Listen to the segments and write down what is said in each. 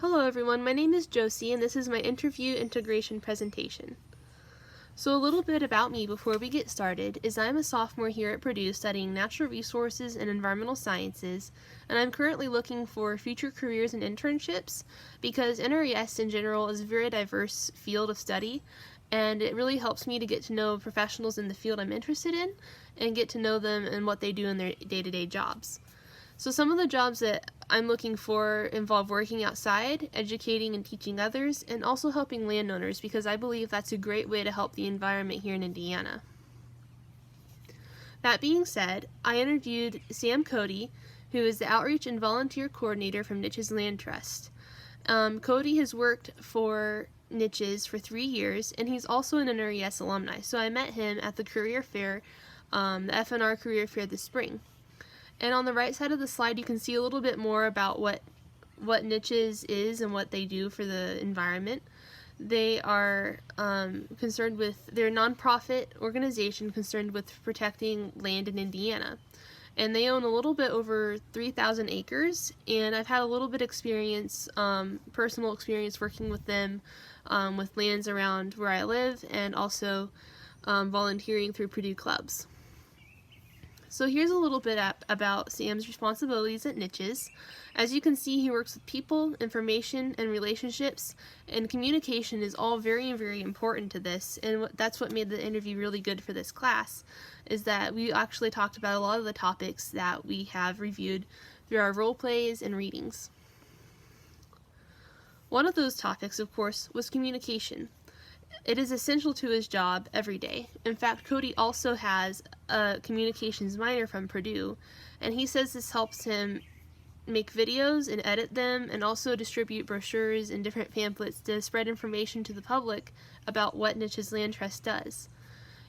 Hello everyone, my name is Josie and this is my interview integration presentation. So a little bit about me before we get started is I'm a sophomore here at Purdue studying natural resources and environmental sciences, and I'm currently looking for future careers and internships because NRES in general is a very diverse field of study, and it really helps me to get to know professionals in the field I'm interested in and get to know them and what they do in their day-to-day jobs. So some of the jobs that I'm looking for involve working outside, educating and teaching others, and also helping landowners because I believe that's a great way to help the environment here in Indiana. That being said, I interviewed Sam Cody, who is the Outreach and Volunteer Coordinator from Niches Land Trust. Cody has worked for Niches for 3 years, and he's also an NRES alumni, so I met him at the career fair, the FNR career fair this spring. And on the right side of the slide, you can see a little bit more about what Niches is and what they do for the environment. They are they're a nonprofit organization concerned with protecting land in Indiana. And they own a little bit over 3,000 acres, and I've had a little bit experience, personal experience working with them with lands around where I live and also volunteering through Purdue clubs. So here's a little bit about Sam's responsibilities at Niches. As you can see, he works with people, information, and relationships, and communication is all very, very important to this, and that's what made the interview really good for this class, is that we actually talked about a lot of the topics that we have reviewed through our role plays and readings. One of those topics, of course, was communication. It is essential to his job every day. In fact, Cody also has a communications minor from Purdue, and he says this helps him make videos and edit them and also distribute brochures and different pamphlets to spread information to the public about what Niches Land Trust does.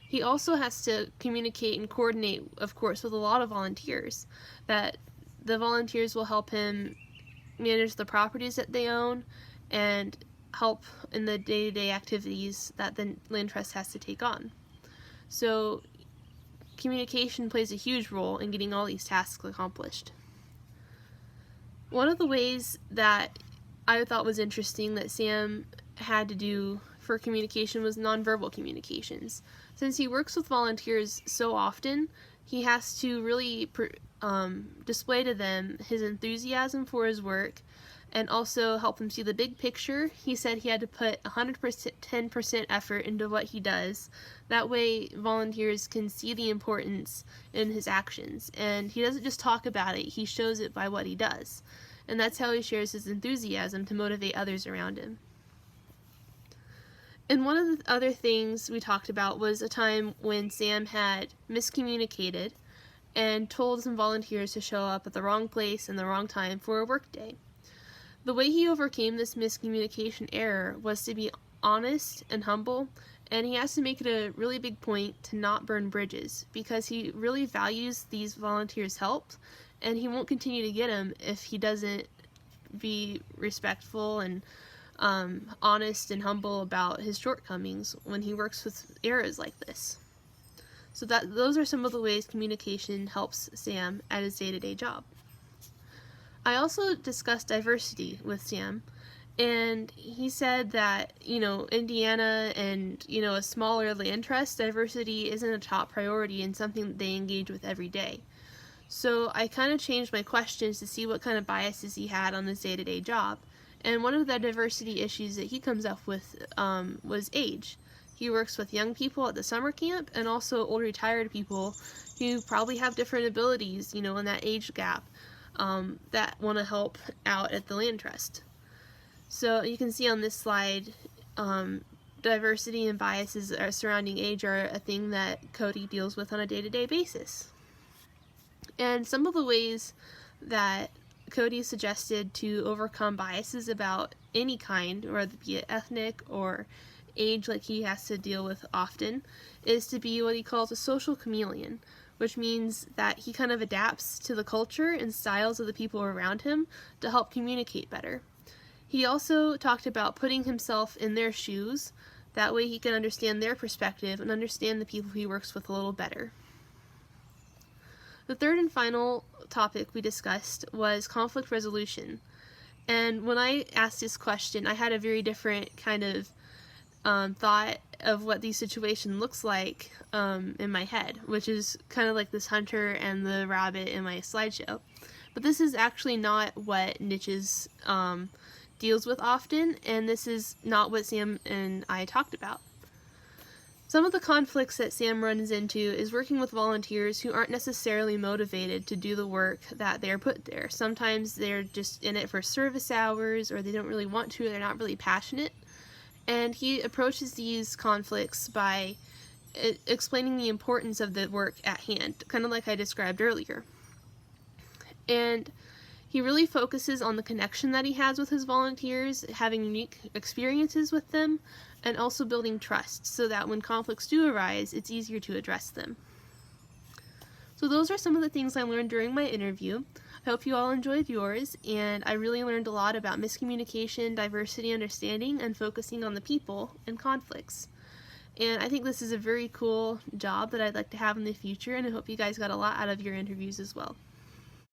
He also has to communicate and coordinate, of course, with a lot of volunteers. That the volunteers will help him manage the properties that they own and help in the day-to-day activities that the land trust has to take on. So communication plays a huge role in getting all these tasks accomplished. One of the ways that I thought was interesting that Sam had to do for communication was nonverbal communications. Since he works with volunteers so often, he has to really display to them his enthusiasm for his work and also help them see the big picture. He said he had to put 110% effort into what he does. That way volunteers can see the importance in his actions. And he doesn't just talk about it, he shows it by what he does. And that's how he shares his enthusiasm to motivate others around him. And one of the other things we talked about was a time when Sam had miscommunicated and told some volunteers to show up at the wrong place and the wrong time for a work day. The way he overcame this miscommunication error was to be honest and humble, and he has to make it a really big point to not burn bridges because he really values these volunteers' help, and he won't continue to get them if he doesn't be respectful and honest and humble about his shortcomings when he works with errors like this. So those are some of the ways communication helps Sam at his day-to-day job. I also discussed diversity with Sam, and he said that, Indiana and, a smaller land trust, diversity isn't a top priority and something that they engage with every day. So I kind of changed my questions to see what kind of biases he had on his day-to-day job, and one of the diversity issues that he comes up with was age. He works with young people at the summer camp and also old retired people who probably have different abilities, in that age gap. That want to help out at the land trust. So you can see on this slide, diversity and biases surrounding age are a thing that Cody deals with on a day-to-day basis. And some of the ways that Cody suggested to overcome biases about any kind, whether it be ethnic or age like he has to deal with often, is to be what he calls a social chameleon, which means that he kind of adapts to the culture and styles of the people around him to help communicate better. He also talked about putting himself in their shoes, that way he can understand their perspective and understand the people he works with a little better. The third and final topic we discussed was conflict resolution. And when I asked this question, I had a very different kind of thought of what the situation looks like in my head, which is kind of like this hunter and the rabbit in my slideshow. But this is actually not what niches deals with often, and this is not what Sam and I talked about. Some of the conflicts that Sam runs into is working with volunteers who aren't necessarily motivated to do the work that they're put there. Sometimes they're just in it for service hours, or they don't really want to, or they're not really passionate. And he approaches these conflicts by explaining the importance of the work at hand, kind of like I described earlier. And he really focuses on the connection that he has with his volunteers, having unique experiences with them, and also building trust so that when conflicts do arise, it's easier to address them. So those are some of the things I learned during my interview. I hope you all enjoyed yours, and I really learned a lot about miscommunication, diversity understanding, and focusing on the people and conflicts. And I think this is a very cool job that I'd like to have in the future, and I hope you guys got a lot out of your interviews as well.